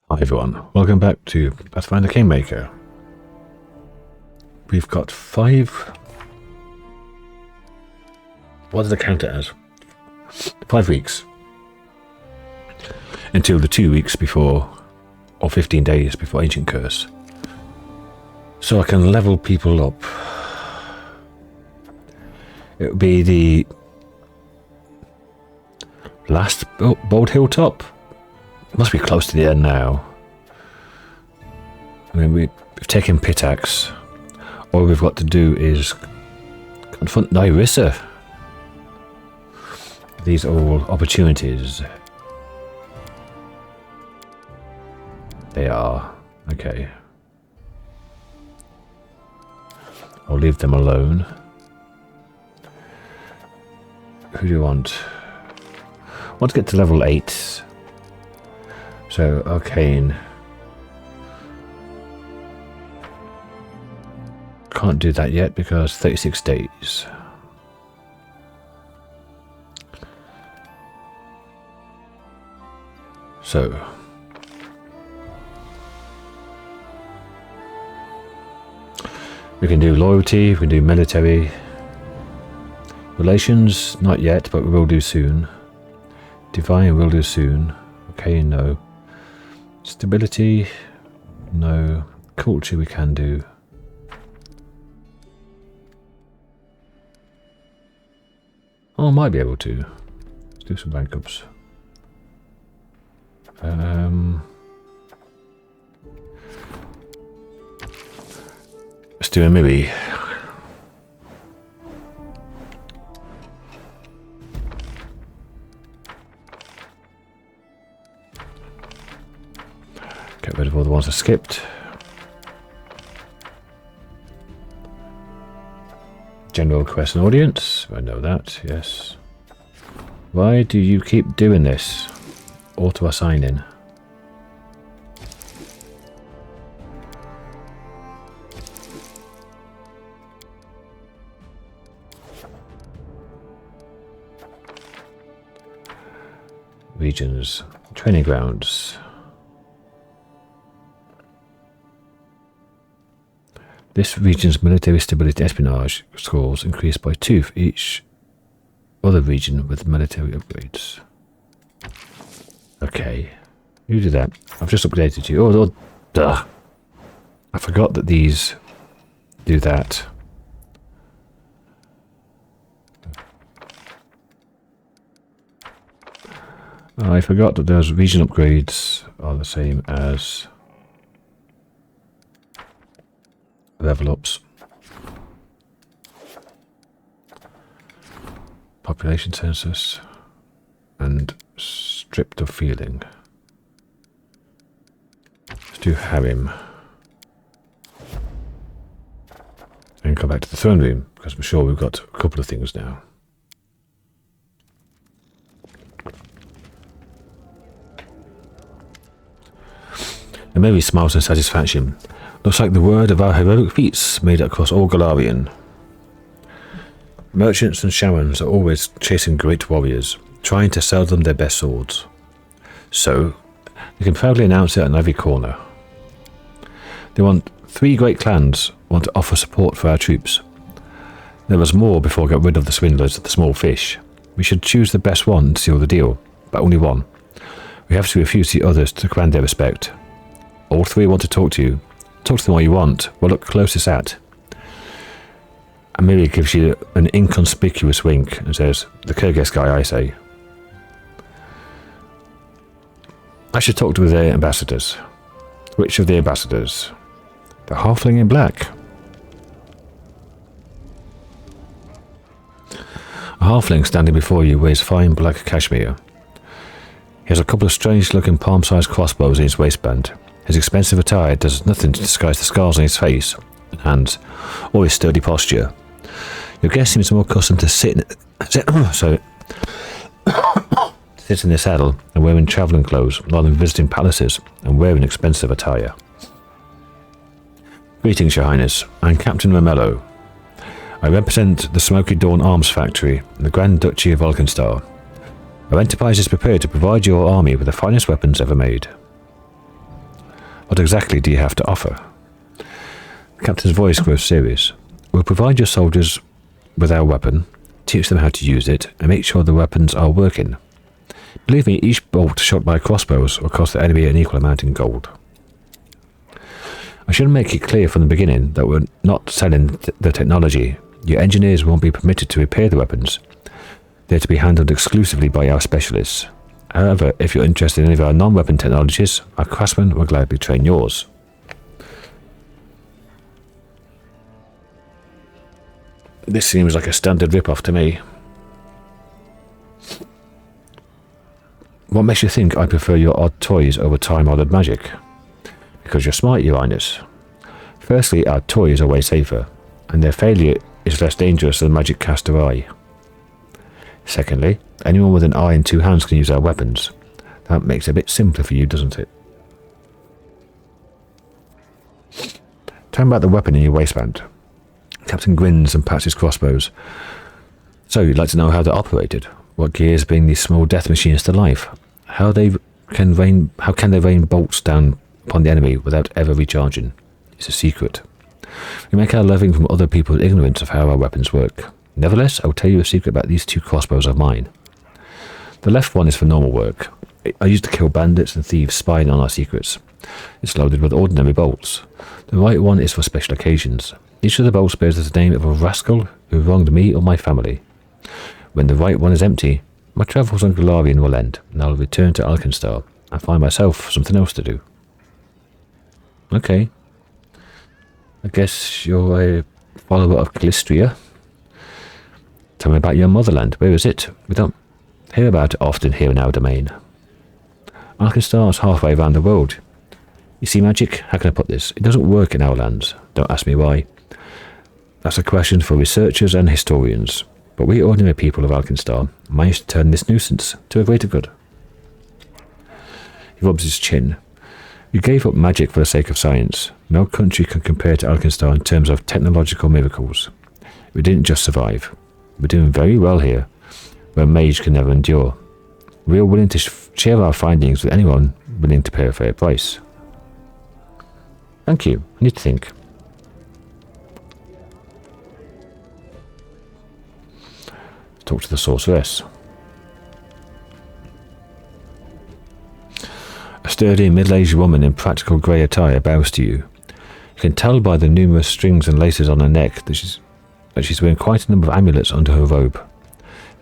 Hi everyone, welcome back to Pathfinder Kingmaker. We've got 5... What does the count it as? 5 weeks. Until the 2 weeks before, or 15 days before Ancient Curse. So I can level people up. It would be the last Bald Hilltop. Must be close to the end now. I mean, we've taken Pitax. All we've got to do is confront Nyrissa. These are all opportunities. They are. Okay. I'll leave them alone. Who do you want? I want to get to level 8. So, Arcane. Can't do that yet because 36 days. So. We can do loyalty, we can do military. Relations, not yet, but we will do soon. Divine, we'll do soon. Okay, no. Stability, no. Culture, we can do. Oh, I might be able to. Let's do some rank ups. Let's do a Miri. Get rid of all the ones I skipped. General request and audience. I know that, yes. Why do you keep doing this? Auto assigning. Regions. Training grounds. This region's military stability espionage scores increased by 2 for each other region with military upgrades. Okay, you do that. I've just updated you. Oh, duh. I forgot that these do that. I forgot that those region upgrades are the same as level ups. Population census and stripped of feeling. Let's do harem. And come back to the throne room because I'm sure we've got a couple of things now. And Mary smiles in satisfaction. Looks like the word of our heroic feats made it across all Galarian. Merchants and shamans are always chasing great warriors, trying to sell them their best swords. So, they can proudly announce it on every corner. They want 3 great clans want to offer support for our troops. There was more before we got rid of the swindlers at the small fish. We should choose the best one to seal the deal, but only one. We have to refuse the others to command their respect. All 3 want to talk to you. Talk to them all you want. We'll look closest at. Amelia gives you an inconspicuous wink and says, the Kyrgyz guy, I say. I should talk to their ambassadors. Which of the ambassadors? The halfling in black. A halfling standing before you wears fine black cashmere. He has a couple of strange-looking palm-sized crossbows in his waistband. His expensive attire does nothing to disguise the scars on his face and hands, or his sturdy posture. Your guest seems more accustomed to sit in the saddle and wearing travelling clothes rather than visiting palaces and wearing expensive attire. Greetings, Your Highness. I'm Captain Romello. I represent the Smoky Dawn Arms Factory in the Grand Duchy of Volkenstar. Our enterprise is prepared to provide your army with the finest weapons ever made. What exactly do you have to offer? The captain's voice grows serious. We'll provide your soldiers with our weapon, teach them how to use it, and make sure the weapons are working. Believe me, each bolt shot by crossbows will cost the enemy an equal amount in gold. I should make it clear from the beginning that we're not selling the technology. Your engineers won't be permitted to repair the weapons. They're to be handled exclusively by our specialists. However, if you're interested in any of our non-weapon technologies, our craftsmen will gladly train yours. This seems like a standard rip-off to me. What makes you think I prefer your odd toys over time-honoured magic? Because you're smart, Your Highness. Firstly, our toys are way safer, and their failure is less dangerous than magic caster eye. Secondly, anyone with an eye and two hands can use our weapons. That makes it a bit simpler for you, doesn't it? Tell me about the weapon in your waistband. Captain grins and pats his crossbows. So, you'd like to know how they're operated? What gears bring these small death machines to life? How can they rain bolts down upon the enemy without ever recharging? It's a secret. We make our living from other people's ignorance of how our weapons work. Nevertheless, I'll tell you a secret about these two crossbows of mine. The left one is for normal work. I used to kill bandits and thieves spying on our secrets. It's loaded with ordinary bolts. The right one is for special occasions. Each of the bolts bears the name of a rascal who wronged me or my family. When the right one is empty, my travels on Galarian will end, and I'll return to Alkenstar and find myself something else to do. Okay. I guess you're a follower of Calistria. Tell me about your motherland. Where is it? We don't hear about it often here in our domain. Alkenstar is halfway around the world. You see magic? How can I put this? It doesn't work in our lands. Don't ask me why. That's a question for researchers and historians. But we ordinary people of Alkenstar managed to turn this nuisance to a greater good. He rubs his chin. We gave up magic for the sake of science. No country can compare to Alkenstar in terms of technological miracles. We didn't just survive. We're doing very well here, where a mage can never endure. We are willing to share our findings with anyone willing to pay a fair price. Thank you. I need to think. Talk to the sorceress. A sturdy middle-aged woman in practical grey attire bows to you. You can tell by the numerous strings and laces on her neck that she's wearing quite a number of amulets under her robe.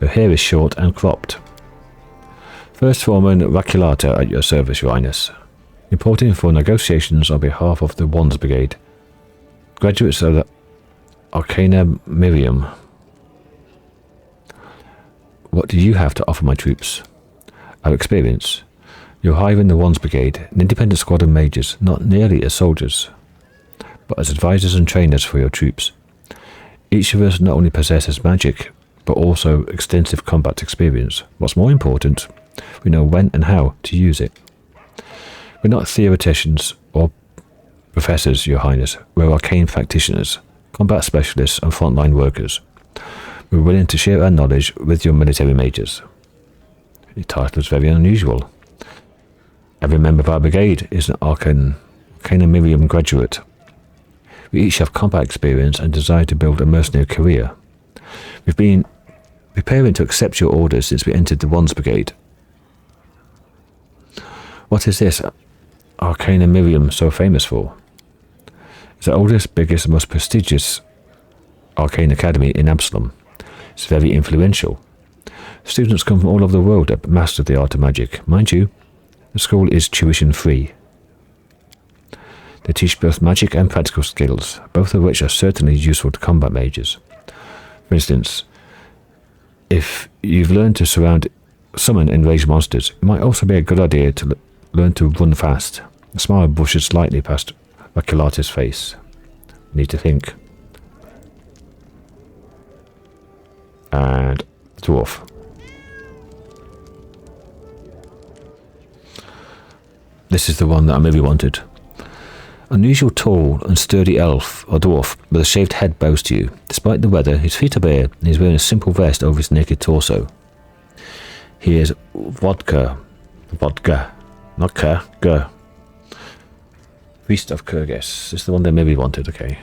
Her hair is short and cropped. First Foreman Raculata at your service, Your Highness. Reporting for negotiations on behalf of the Wands Brigade. Graduates of the Arcana Miriam. What do you have to offer my troops? Our experience. You're hiring the Wands Brigade, an independent squad of mages, not nearly as soldiers, but as advisors and trainers for your troops. Each of us not only possesses magic, but also extensive combat experience. What's more important, we know when and how to use it. We're not theoreticians or professors, Your Highness. We're arcane practitioners, combat specialists and frontline workers. We're willing to share our knowledge with your military mages. The title is very unusual. Every member of our brigade is an Arcana Miriam graduate. We each have combat experience and desire to build a mercenary career. We've been preparing to accept your orders since we entered the Wands Brigade. What is this Arcana Miriam so famous for? It's the oldest, biggest, and most prestigious arcane academy in Absalom. It's very influential. Students come from all over the world to master the art of magic. Mind you, the school is tuition free. They teach both magic and practical skills, both of which are certainly useful to combat mages. For instance, if you've learned to summon enraged monsters, it might also be a good idea to learn to run fast. A smile brushes slightly past Raculata's face. Need to think. And dwarf. This is the one that I maybe wanted. Unusual tall and sturdy elf or dwarf with a shaved head bows to you. Despite the weather, his feet are bare and he's wearing a simple vest over his naked torso. He is vodka, not ka, Priest of Kyrgyz. This is the one they maybe wanted, okay.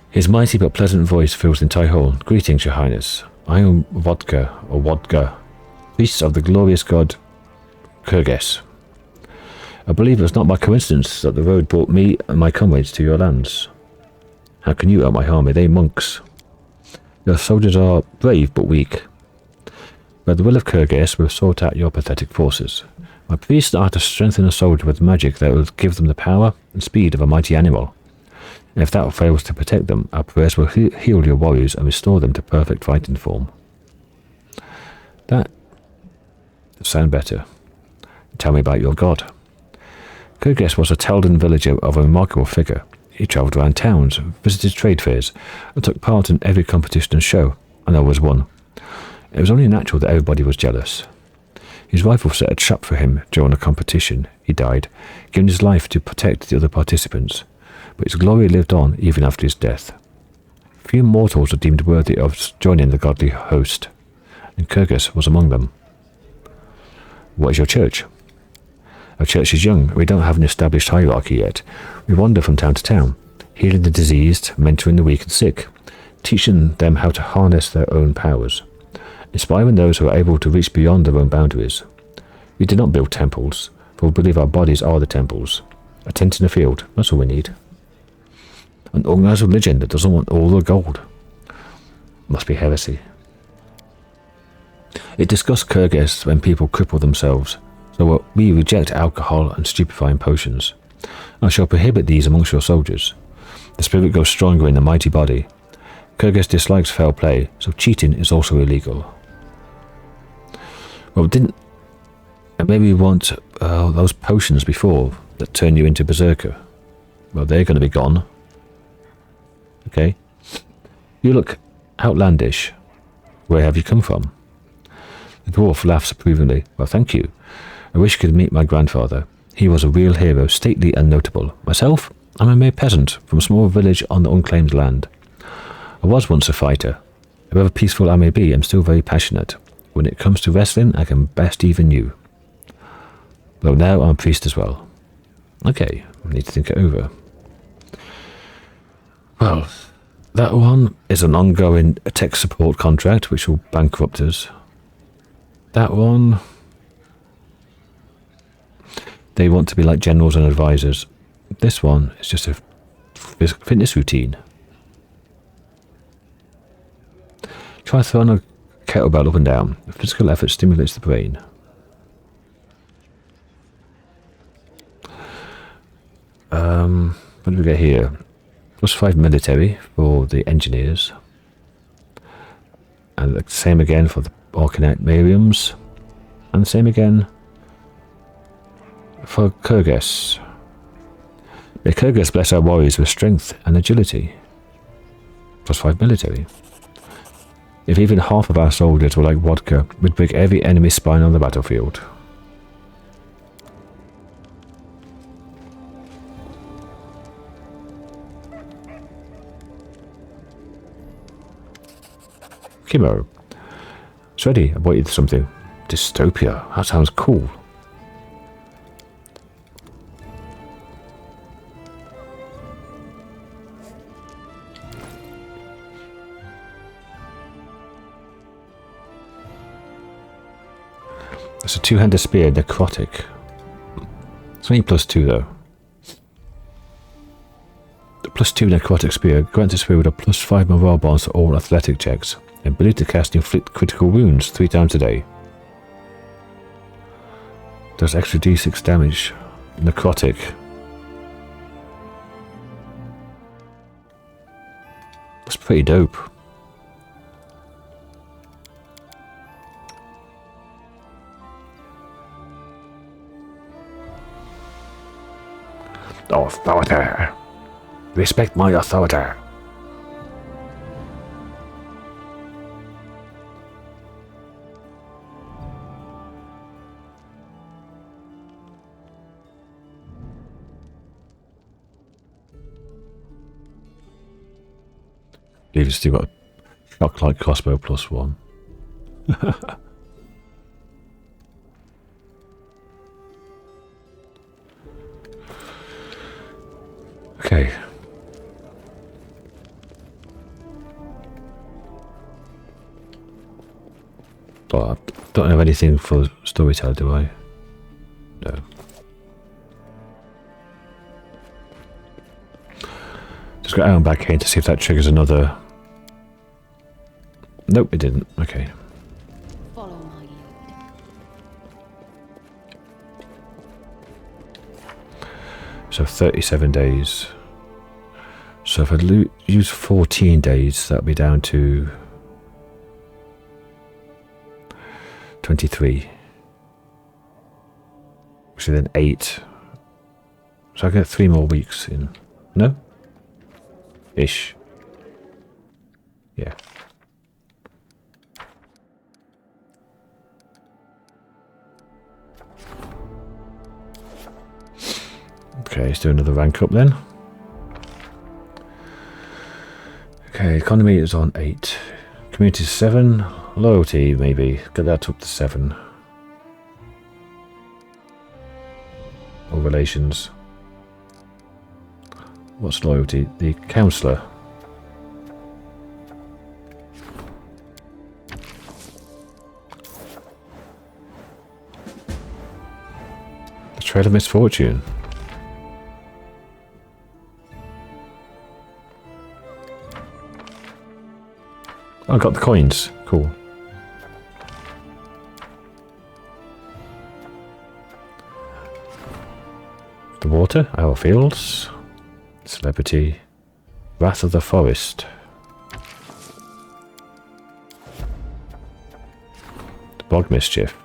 His mighty but pleasant voice fills the entire hall. Greetings, Your Highness. I am Wodka, priest of the glorious god Kyrgyz. I believe it was not by coincidence that the road brought me and my comrades to your lands. How can you help my army? They monks. Your soldiers are brave but weak. By the will of Kyrgyz, we've sought out your pathetic forces. My priests are to strengthen a soldier with magic that will give them the power and speed of a mighty animal. And if that fails to protect them, our prayers will heal your warriors and restore them to perfect fighting form. That sounds better. Tell me about your god. Kyrgyz was a Telden villager of a remarkable figure. He travelled around towns, visited trade fairs, and took part in every competition and show, and always won. It was only natural that everybody was jealous. His rival set a trap for him during a competition. He died, giving his life to protect the other participants, but his glory lived on even after his death. Few mortals are deemed worthy of joining the godly host, and Kyrgyz was among them. What is your church? Our church is young. We don't have an established hierarchy yet. We wander from town to town, healing the diseased, mentoring the weak and sick, teaching them how to harness their own powers, inspiring those who are able to reach beyond their own boundaries. We do not build temples, for we believe our bodies are the temples. A tent in a field, that's all we need. An organized religion that doesn't want all the gold. Must be heresy. It disgusts Kyrgyz when people cripple themselves, so we reject alcohol and stupefying potions. I shall prohibit these amongst your soldiers. The spirit grows stronger in the mighty body. Kyrgyz dislikes foul play, so cheating is also illegal. Well, maybe we want those potions before that turn you into berserker. Well, they're going to be gone. Okay. You look outlandish. Where have you come from? The dwarf laughs approvingly. Well, thank you. I wish you could meet my grandfather. He was a real hero, stately and notable. Myself, I'm a mere peasant from a small village on the unclaimed land. I was once a fighter. However peaceful I may be, I'm still very passionate. When it comes to wrestling, I can best even you. Though now I'm a priest as well. Okay, I need to think it over. Well, that one is an ongoing tech support contract, which will bankrupt us. That one, they want to be like generals and advisors. This one is just a fitness routine. Try throwing a kettlebell up and down. Physical effort stimulates the brain. What do we get here? +5 military for the engineers. And the same again for the Orkinet Miriams. And the same again for Kyrgyz. May Kyrgyz bless our warriors with strength and agility. +5 military. If even half of our soldiers were like vodka, we'd break every enemy's spine on the battlefield. Kimo. It's ready. I bought you something. Dystopia. That sounds cool. It's a two-handed spear, necrotic. It's only +2 though. The +2 necrotic spear grants a spear with a +5 morale bonus to all athletic checks. Ability to cast inflict critical wounds 3 times a day. Does extra d6 damage. Necrotic. That's pretty dope. Authority. Respect my authority. You've still got a shock-like crossbow +1. Okay. Oh, I don't have anything for storyteller, do I? No. Just got Aaron back in to see if that triggers another. Nope, it didn't. Okay. Follow my lead. So 37 days. So if I use 14 days, that'll be down to 23. So then 8. So I get 3 more weeks in. No? Ish. Yeah. Okay, let's do another rank up then. Okay, economy is on 8. Community 7. Loyalty, maybe. Get that up to 7. Or relations. What's loyalty? The counsellor. The Trail of Misfortune. Oh, I got the coins. Cool. The water, our fields. Celebrity. Wrath of the Forest. The Bog Mischief.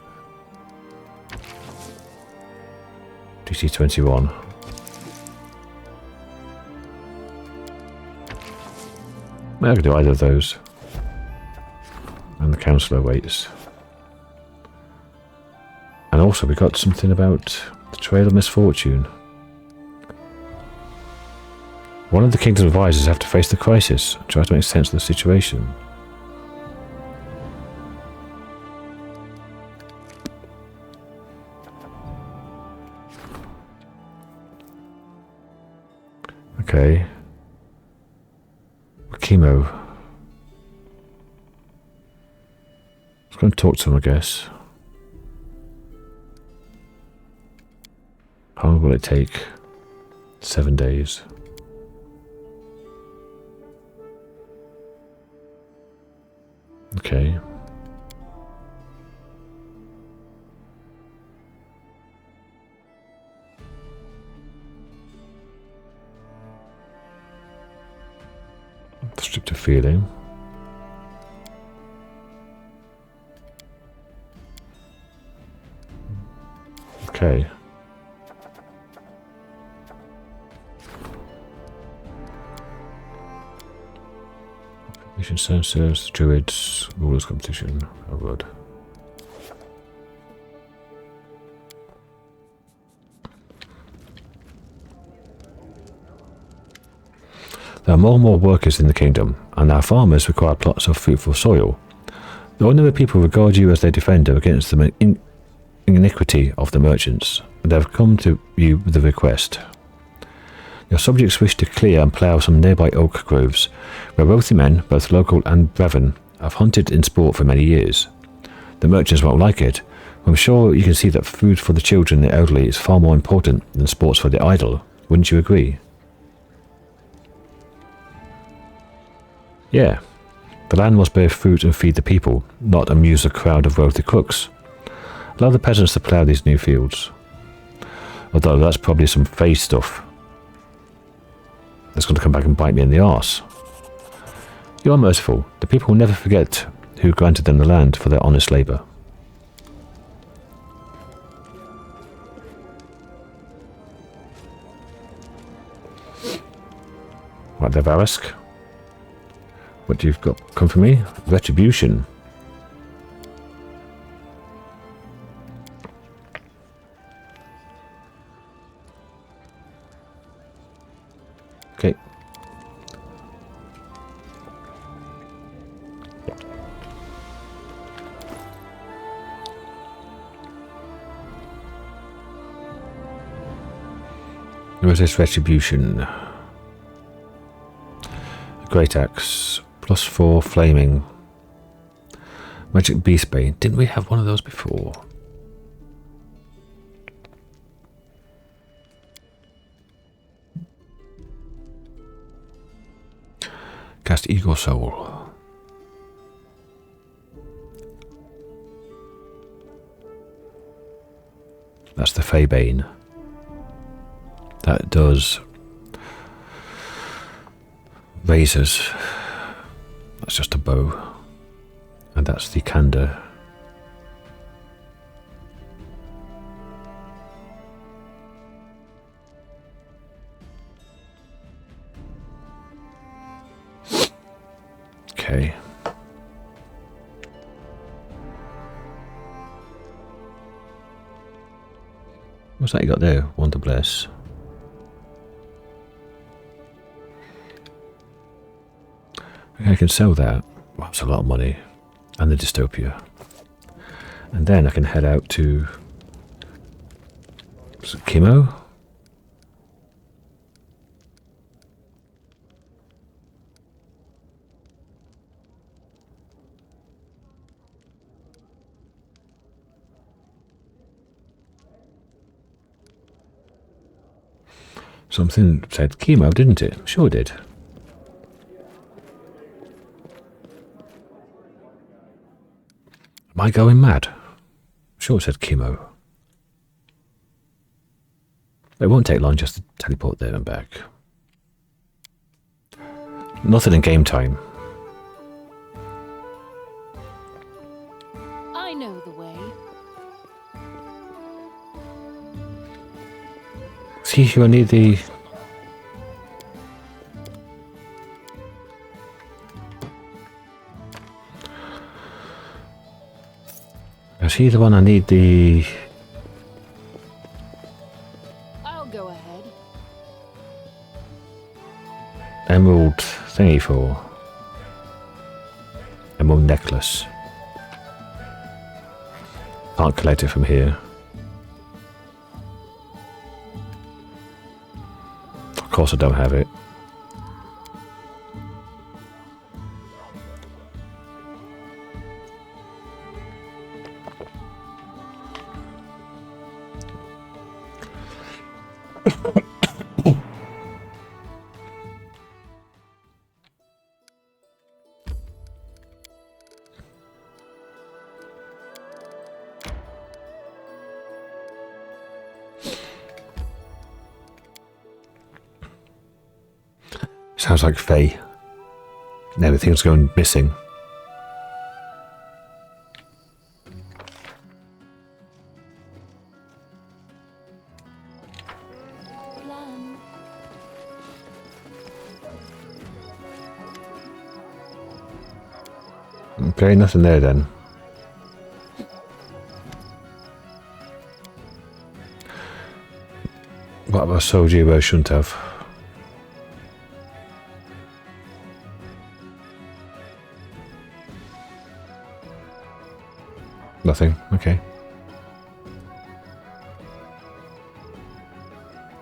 DC 21. I can do either of those. And the counsellor waits. And also we got something about the Trail of Misfortune. One of the kingdom's advisors have to face the crisis and try to make sense of the situation. Okay. Chemo. I was going to talk to him, I guess. How long will it take? 7 days. Okay. Stripped of feeling. Okay. Mission sensors, druids, rulers competition. Oh god. There are more and more workers in the kingdom, and our farmers require plots of fruitful soil. The ordinary people regard you as their defender against the iniquity of the merchants, and they have come to you with a request. Your subjects wish to clear and plough some nearby oak groves, where wealthy men, both local and Brevan, have hunted in sport for many years. The merchants won't like it. I'm sure you can see that food for the children and the elderly is far more important than sports for the idle. Wouldn't you agree? Yeah. The land must bear fruit and feed the people, not amuse a crowd of wealthy crooks. Allow the peasants to plough these new fields. Although that's probably some phase stuff. That's going to come back and bite me in the arse. You are merciful. The people will never forget who granted them the land for their honest labour. Right there, Varisk. What do you've got come for me? Retribution. Okay. Where is this retribution? Great Axe. +4 flaming. Magic Beast Bane. Didn't we have one of those before? Cast Eagle Soul. That's the Fey Bane. That does razors. That's just a bow. And that's the Kanda. Okay. What's that you got there? Wonder Bless. Okay, I can sell that. Well, that's a lot of money. And the Dystopia. And then I can head out to... Is it Chemo? Something said Chemo, didn't it? Sure did. Am I going mad? Sure it said Chemo. It won't take long just to teleport there and back. Nothing in game time. I know the way. See, you need the... Is he the one I need the... I'll go ahead. Emerald thingy for? Emerald necklace. Can't collect it from here. Of course I don't have it. Sounds like Faye. Everything's going missing. Plan. Okay, nothing there then. What have I sold you where I shouldn't have? Nothing, okay.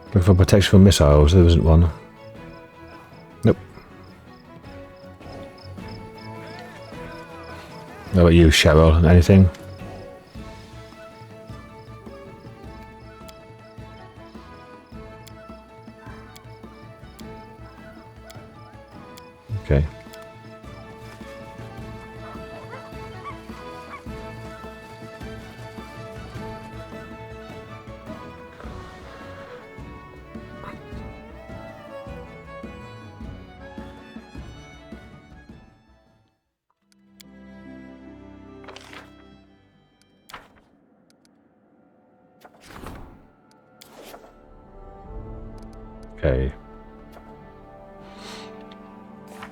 Looking for protection from missiles, there isn't one. Nope. How about you, Cheryl? Anything? Okay. Okay.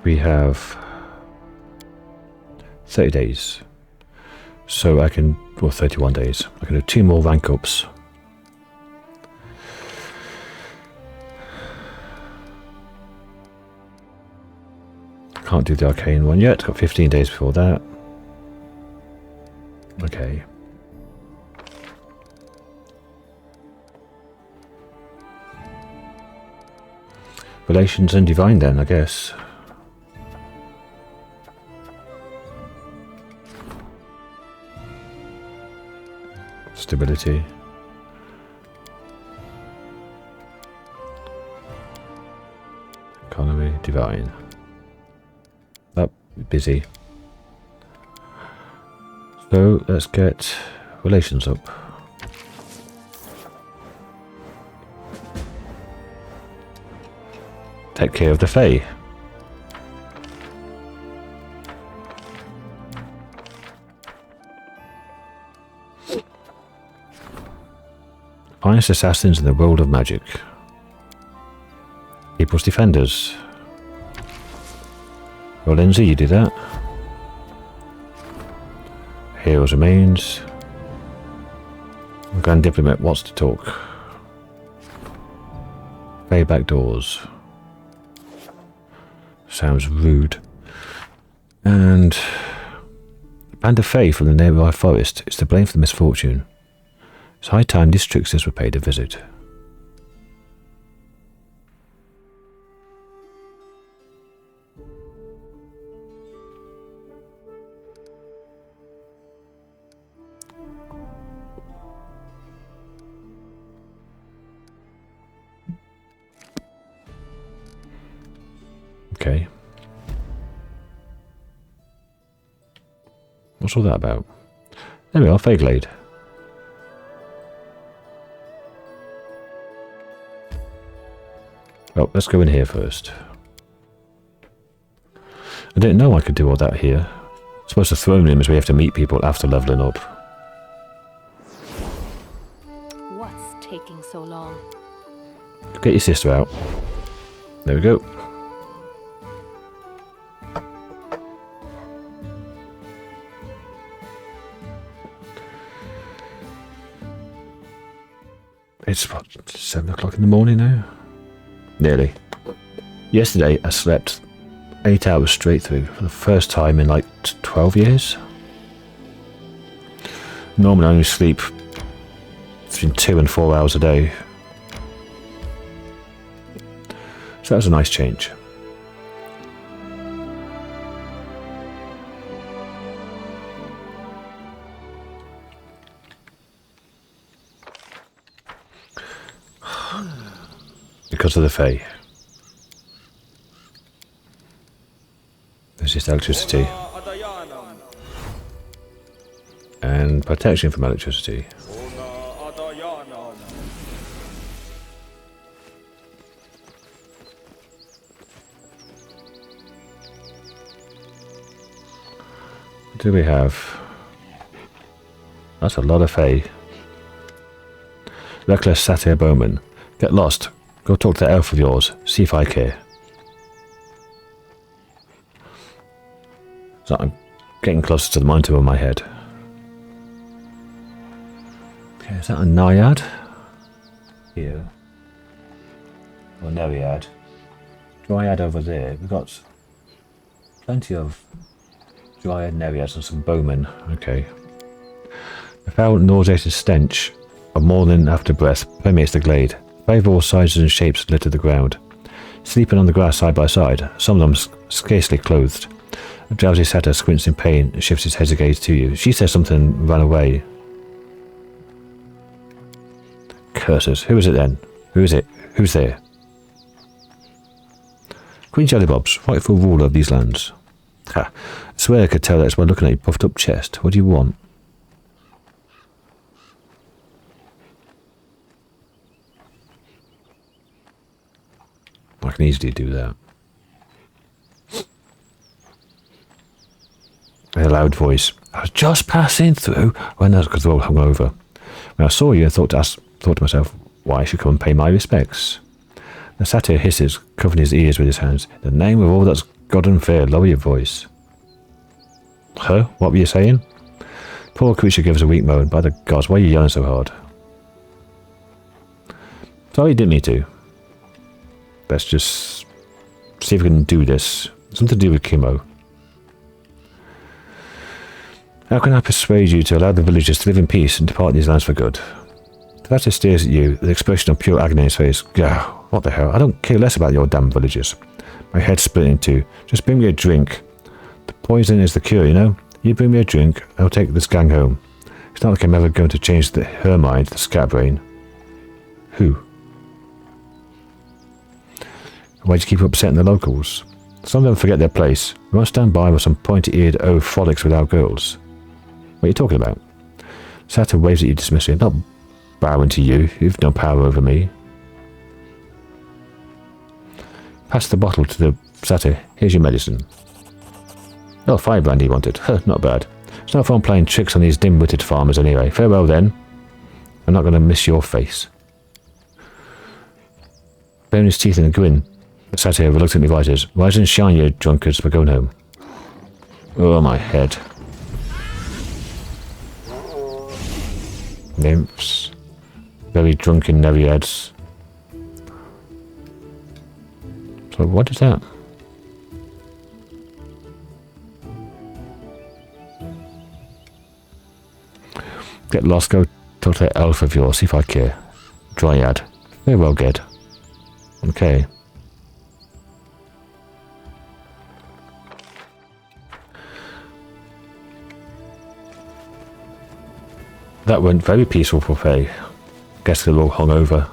We have 30 days. So I can, well, 31 days. I can do 2 more rank ups. Can't do the arcane one yet. Got 15 days before that. Okay. Relations and divine then, I guess. ability. Economy, divine. Up, busy. So let's get relations up. Take care of the Fae. Finest assassins in the world of magic. People's defenders. Well, Lindsay, you do that. Heroes remains. Grand Diplomat wants to talk. Fae back doors. Sounds rude. And the band of Fae from the nearby forest is to blame for the misfortune. It's high time these tricksters were paid a visit. Okay. What's all that about? There we are, Faeglade. Oh, let's go in here first. I didn't know I could do all that here. I suppose the throne room is where you have to meet people after leveling up. What's taking so long? Get your sister out. There we go. It's what, 7 o'clock in the morning now? Nearly. Yesterday I slept 8 hours straight through for the first time in like 12 years. Normally I only sleep between 2 and 4 hours a day. So that was a nice change. Because of the Fae. There's just electricity. And protection from electricity. What do we have? That's a lot of Fae. Reckless Satyr Bowman. Get lost. Go talk to that elf of yours. See if I care. So I'm getting closer to the monitor in my head. Okay, is that a Naiad? Here. Or Nereid. Dryad over there. We've got plenty of Dryad, Nereids and some bowmen. Okay. The foul, nauseating stench of morning after breath permeates the glade. Fae of all sizes and shapes litter the ground. Sleeping on the grass side by side, some of them scarcely clothed. A drowsy satyr squints in pain and shifts his head gaze to you. She says something ran away. Curses. Who is it then? Who is it? Who's there? Queen Jellybobs, rightful ruler of these lands. Ha! I swear I could tell that by looking at your puffed up chest. What do you want? I can easily do that. In a loud voice. I was just passing through when I was all hungover. When I saw you, I thought to myself, why I should come and pay my respects. The satyr hisses, covering his ears with his hands. In the name of all that's God and fair, lower your voice. Huh? What were you saying? Poor creature gives a weak moan. By the gods, why are you yelling so hard? Sorry, didn't mean to. Let's just see if we can do this. Something to do with Kimo. How can I persuade you to allow the villagers to live in peace and depart these lands for good? The latter stares at you with an expression of pure agony in his face. Gah, what the hell? I don't care less about your damn villagers. My head's split in two. Just bring me a drink. The poison is the cure, you know? You bring me a drink, I'll take this gang home. It's not like I'm ever going to change her mind, the scatterbrain. Who? Why'd you keep upsetting the locals? Some of them forget their place. We won't stand by with some pointy-eared oaf frolics with our girls. What are you talking about? Satyr waves at you dismissively. I'm not bowing to you. You've no power over me. Pass the bottle to the Satyr. Here's your medicine. Oh, firebrand he wanted. Huh, not bad. It's no fun playing tricks on these dim-witted farmers anyway. Farewell then. I'm not going to miss your face. Baring his teeth in a grin, the Satyr reluctantly rises. Rise and shine, you drunkards. We're going home. Oh, my head. Nymphs. Very drunken nereads. So what is that? Get lost, go talk to that elf of yours, see if I care. Dryad. Very well, Ged. Okay. That went very peaceful for Faye. Guess they're all hungover.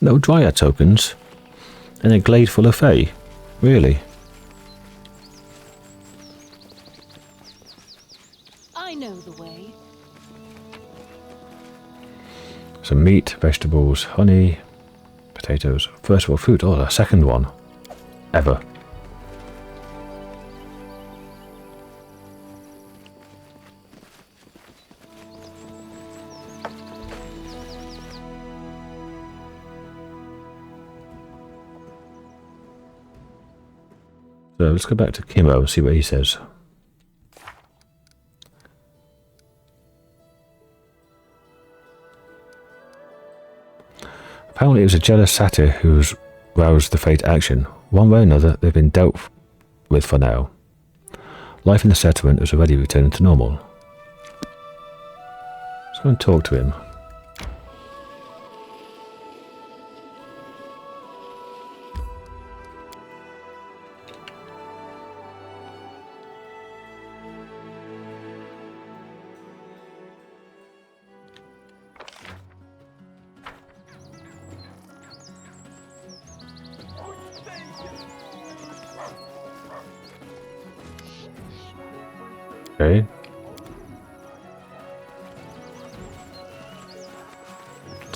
No Dryad tokens? In a glade full of Fae? Really? I know the way. Some meat, vegetables, honey, potatoes. First of all, food. Oh, the second one. Ever. So let's go back to Kimmo and see what he says. Apparently it was a jealous satyr who's roused the fate action. One way or another, they've been dealt with for now. Life in the settlement is already returning to normal. Let's go and talk to him. Okay.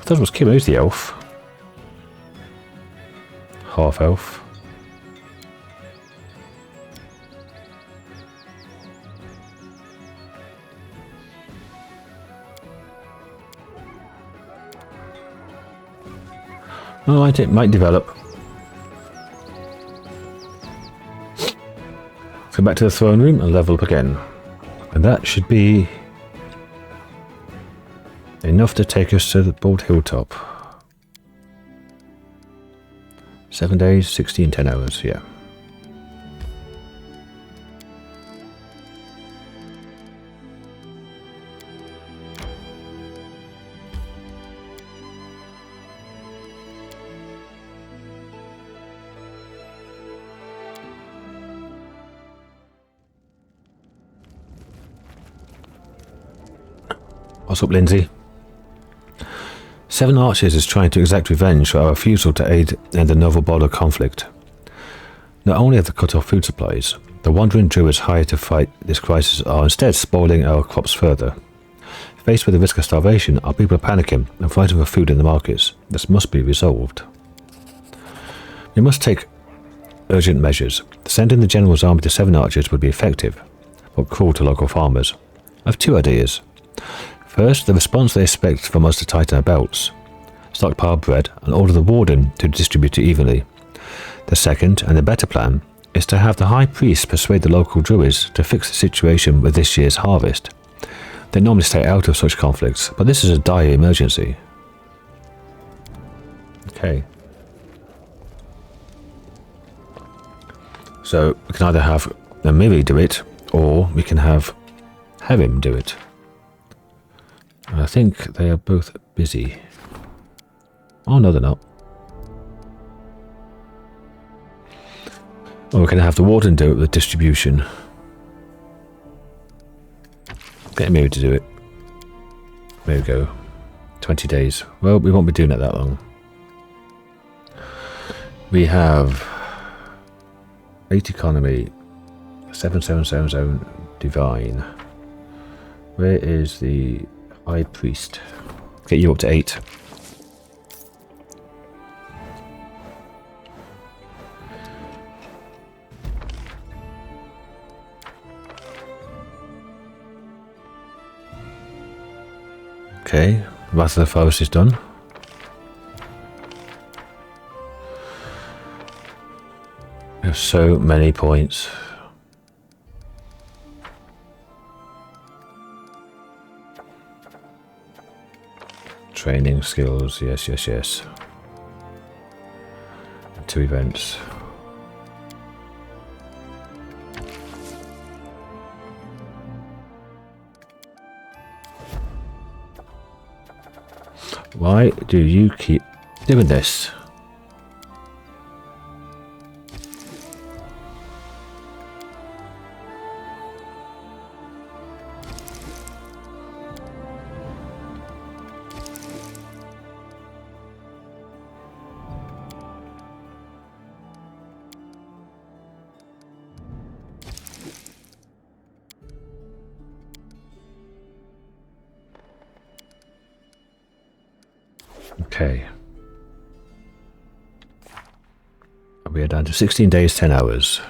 That was Kim. Who's the elf? Half elf. Oh, it might develop. Let's go back to the throne room and level up again. And that should be enough to take us to the Bald Hilltop. 7 days, 16, 10 hours, yeah. What's up, Lindsay? 7 Archers is trying to exact revenge for our refusal to aid in the novel border conflict. Not only have they cut off food supplies, the wandering druids hired to fight this crisis are instead spoiling our crops further. Faced with the risk of starvation, our people are panicking and fighting for food in the markets. This must be resolved. We must take urgent measures. Sending the General's army to 7 Archers would be effective, but cruel to local farmers. I have 2 ideas. First, the response they expect from us to tighten our belts. Stockpile bread and order the warden to distribute it evenly. The second, and the better plan, is to have the High Priest persuade the local druids to fix the situation with this year's harvest. They normally stay out of such conflicts, but this is a dire emergency. Okay. So we can either have Miri do it, or we can have him do it. I think they are both busy. Oh no, they're not. Or we can have the warden do it with distribution. Get Miri to do it. There we go. 20 days. Well, we won't be doing it that long. We have 8 economy, 777 divine. Where is the High Priest? Get you up to 8. Okay, Wrath of the Forest is done. We have so many points. Training skills, yes. 2 events. Why do you keep doing this? Okay. We are down to 16 days, 10 hours.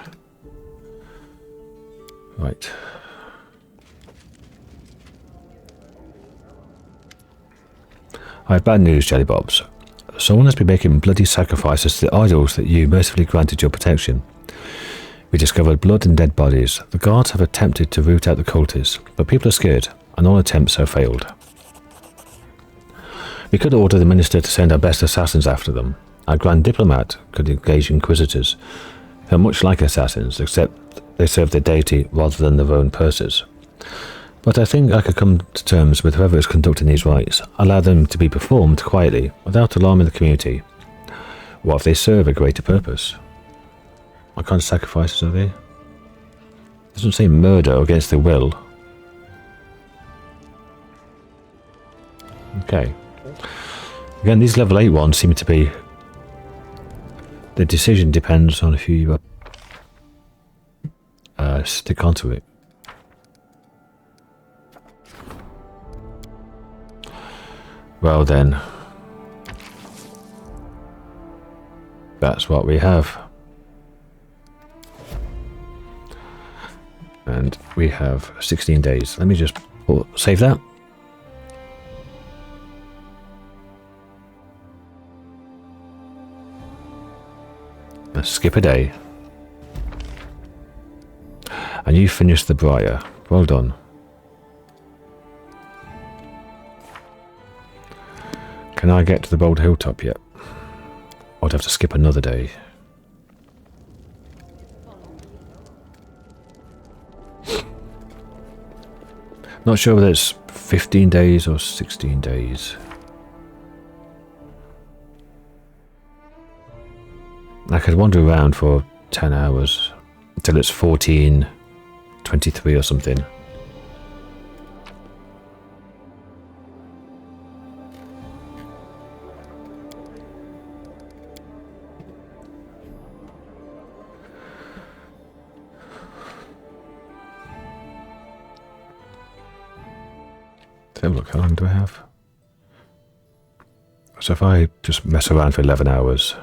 Right. I have bad news, Jellybobs. Someone has been making bloody sacrifices to the idols that you mercifully granted your protection. We discovered blood and dead bodies. The guards have attempted to root out the cultists, but people are scared, and all attempts have failed. We could order the minister to send our best assassins after them. Our grand diplomat could engage inquisitors, who are much like assassins, except they serve their deity rather than their own purses. But I think I could come to terms with whoever is conducting these rites, allow them to be performed quietly, without alarming the community. What if they serve a greater purpose? What kind of sacrifices are they? It doesn't say murder against their will. Okay. Again, these level 8 ones seem to be... The decision depends on if you stick onto it. Well then, that's what we have. And we have 16 days. Let me just save that. Let's skip a day. And you finished the Briar. Well done. Can I get to the Bald Hilltop yet? I'd have to skip another day. Not sure whether it's 15 days or 16 days. I could wander around for 10 hours until it's 14:23 or something. Let's have a look, how long do I have? So if I just mess around for 11 hours...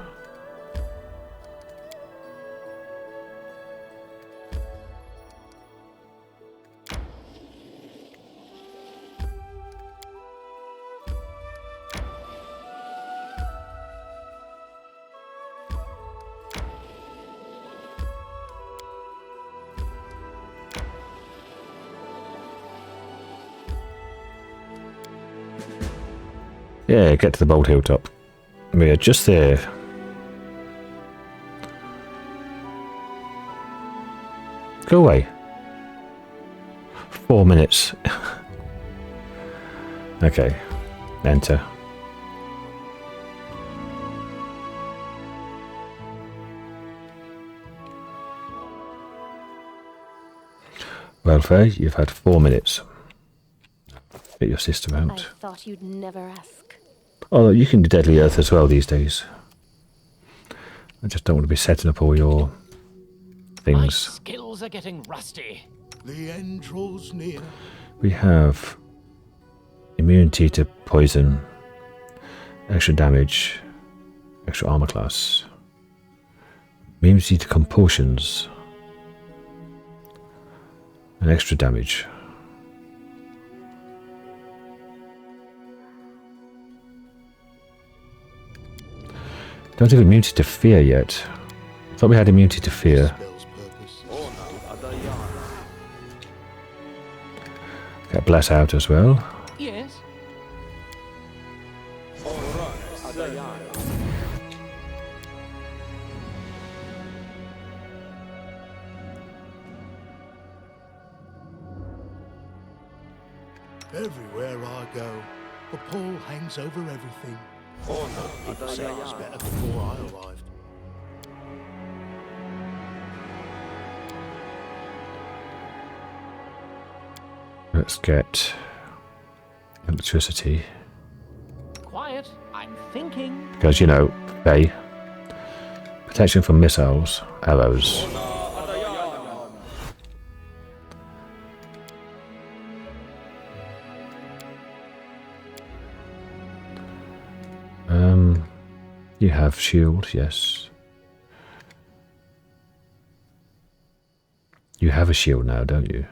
Yeah, get to the Bald Hilltop. We are just there. Go away. 4 minutes. Okay. Enter. Welfare, you've had 4 minutes. Get your sister I out. thought you'd never ask. Oh, you can do Deadly Earth as well these days. I just don't want to be setting up all your My things. skills are getting rusty. The end draws near. We have immunity to poison, extra damage, extra armor class, immunity to compulsions, and extra damage. Don't have immunity to fear yet. I thought we had immunity to fear. Spell's purpose. Get bless out as well. Yes? Everywhere I go, the pall hangs over everything. People say it was better before I arrived. Let's get electricity. Quiet. I'm thinking. Because, you know, they protection from missiles, arrows. You have shield, yes. You have a shield now, don't you?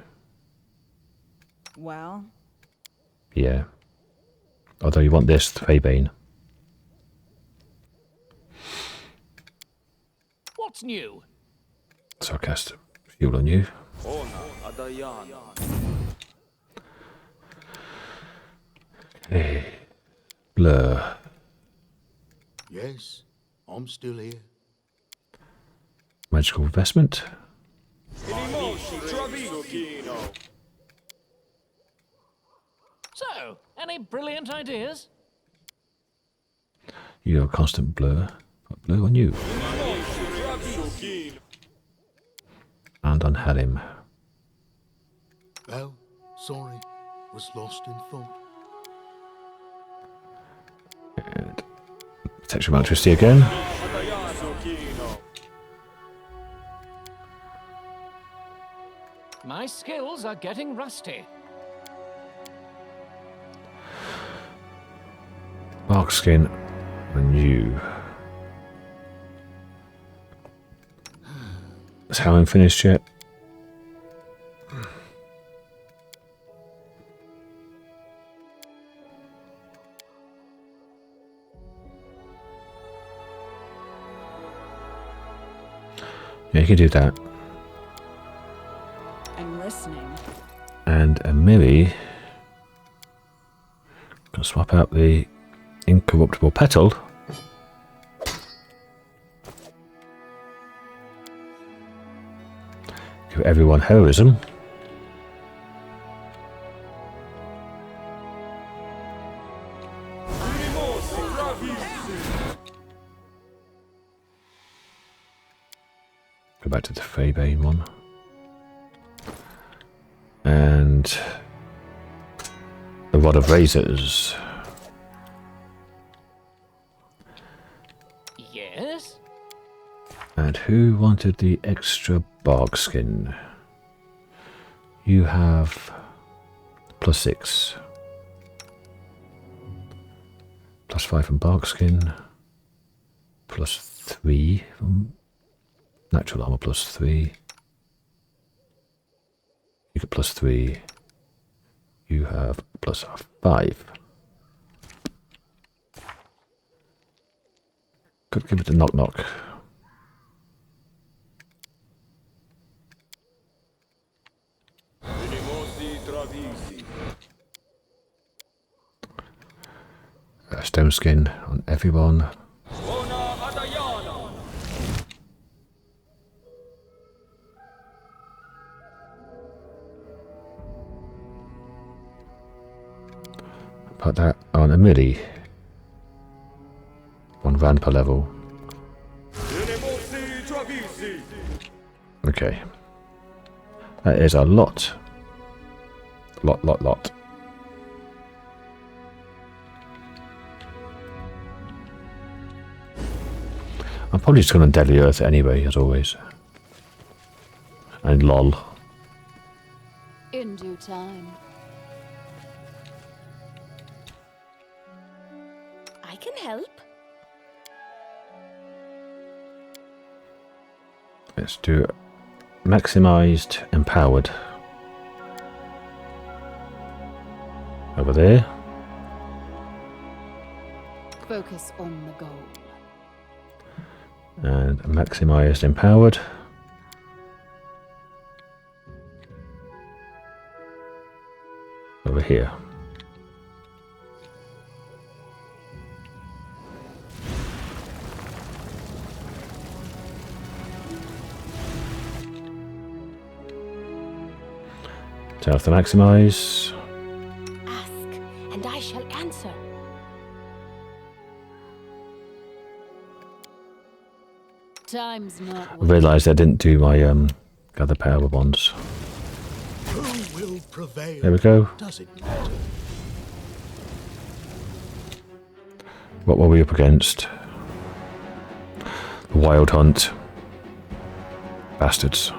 Well, Yeah. Although you want this, Faybane. What's new? So I cast shield on you. Okay. Blur. Yes, I'm still here. Magical investment. So, any brilliant ideas? You have a constant blur. Got blur on you. And on Halim. Well, sorry, was lost in thought. And protection of electricity again. My skills are getting rusty. Bark skin on you. Is Helen finished yet? Yeah, you can do that. I'm listening. And a Millie can swap out the incorruptible petal. Give everyone heroism. Go back to the Faybane one. And the Rod of Razors. Yes? And who wanted the extra bark skin? You have +6. +5 from bark skin. +3 from natural armor, +3. You get +3. You have +5. Could give it a knock knock. A stone skin on everyone. Put that on a midi. 1 rand per level. Okay. That is a lot. Lot. I'm probably just going to Deadly Earth anyway, as always. And lol. In due time. I can help. Let's do maximized empowered. Over there. Focus on the goal. And maximized empowered. Over here. Turn off the maximize. Ask, and I shall answer. Time's not. I realised I didn't do my gather power bonds. Who will prevail? There we go. Does it matter? What were we up against? The Wild Hunt. Bastards.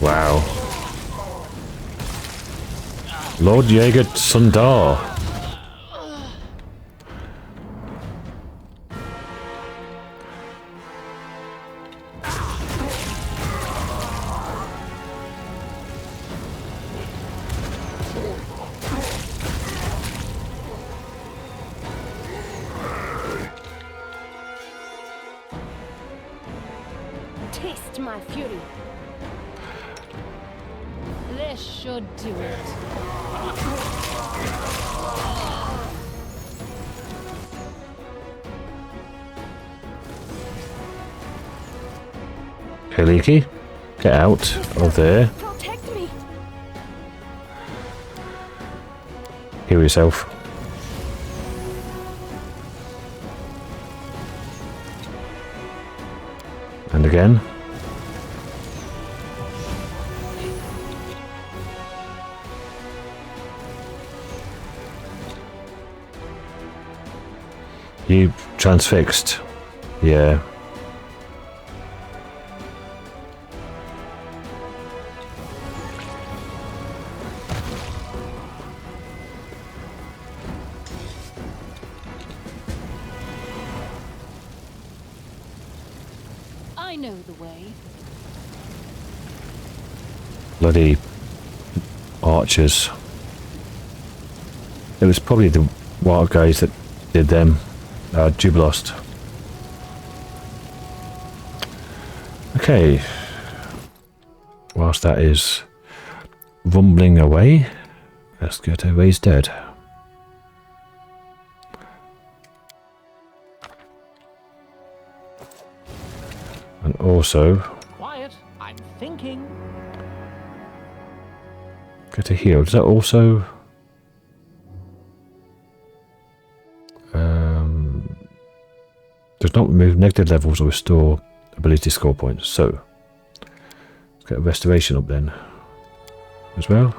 Wow. Lord Jaeger Sundar. Taste my fury. This should do it. Hiliki, get out of there. Protect me. Heal yourself. And again. You transfixed. Yeah. I know the way. Bloody archers. It was probably the wild guys that did them. Jubilost. Okay. Whilst that is rumbling away, let's go to Raise Dead. And also Quiet. I'm thinking. go to heal. Does that also does not remove negative levels or restore ability score points. So let's get a restoration up then as well.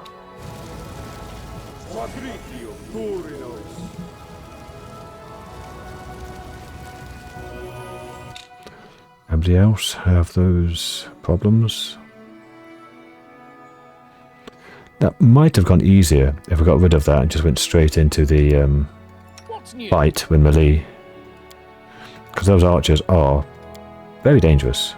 Anybody else have those problems? That might have gone easier if I got rid of that and just went straight into the What's new? fight with melee. Because those archers are very dangerous.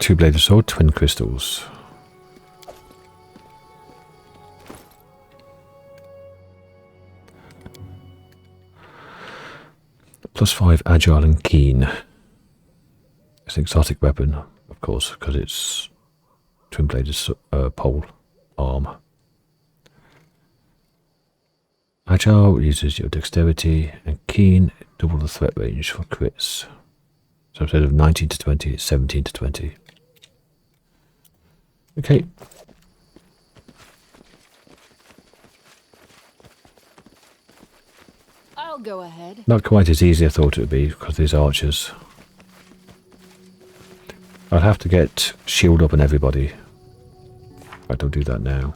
Two-bladed sword, twin crystals. +5 agile and keen. It's an exotic weapon, of course, because it's twin-bladed pole arm. Agile uses your dexterity, and keen double the threat range for crits. So instead of 19 to 20, it's 17 to 20. Okay. I'll go ahead. Not quite as easy as I thought it would be because of these archers. I'll have to get shield up on everybody. In fact, I'll do that now.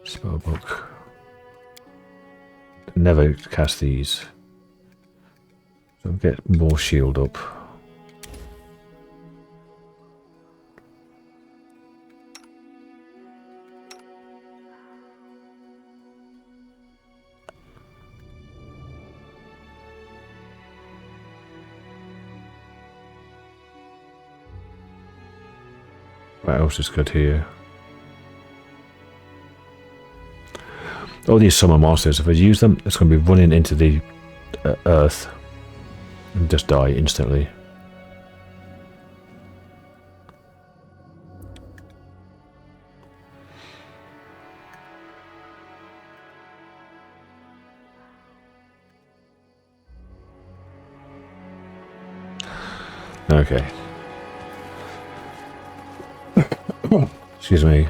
Spellbook. Never cast these. So I'll get more shield up. What else is good here? All these summer monsters, if I use them, it's going to be running into the earth and just die instantly. Okay. Excuse me.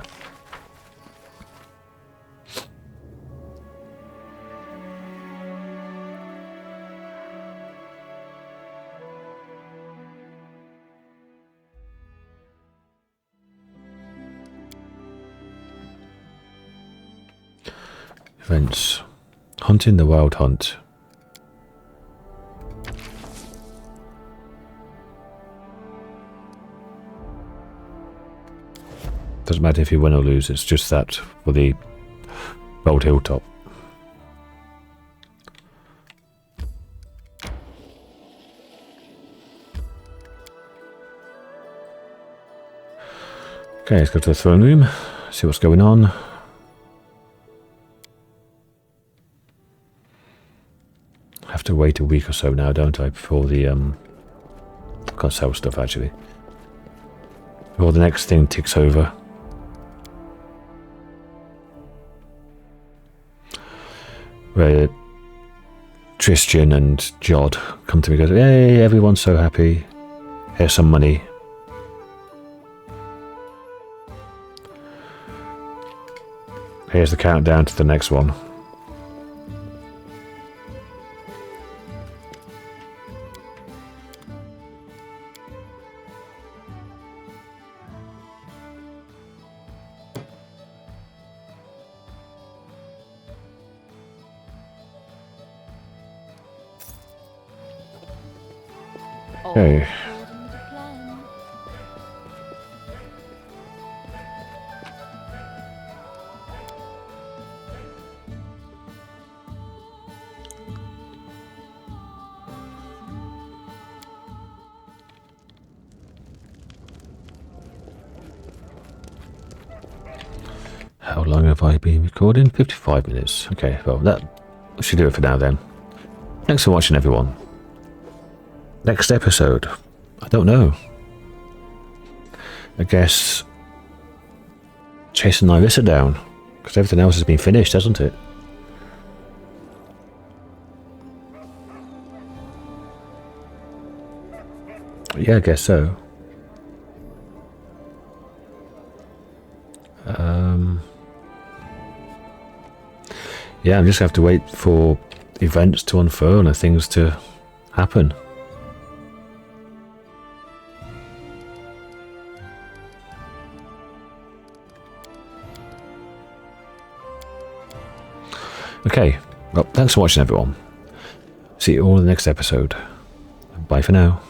Events. Hunting the Wild Hunt. Doesn't matter if you win or lose, it's just that for the Bald Hilltop. Okay, let's go to the throne room, see what's going on. I have to wait a week or so now, don't I, before the I can't sell stuff actually. Before the next thing ticks over. Where Tristan and Jod come to me and go, hey, everyone's so happy. Here's some money. Here's the countdown to the next one. Okay. How long have I been recording? 55 minutes. Okay, well, that should do it for now then. Thanks for watching, everyone. Next episode, I don't know. I guess chasing Nerissa down, because everything else has been finished, hasn't it? Yeah, I guess so. Yeah, I'm just going to have to wait for events to unfurl and things to happen. Okay, well, thanks for watching, everyone. See you all in the next episode. Bye for now.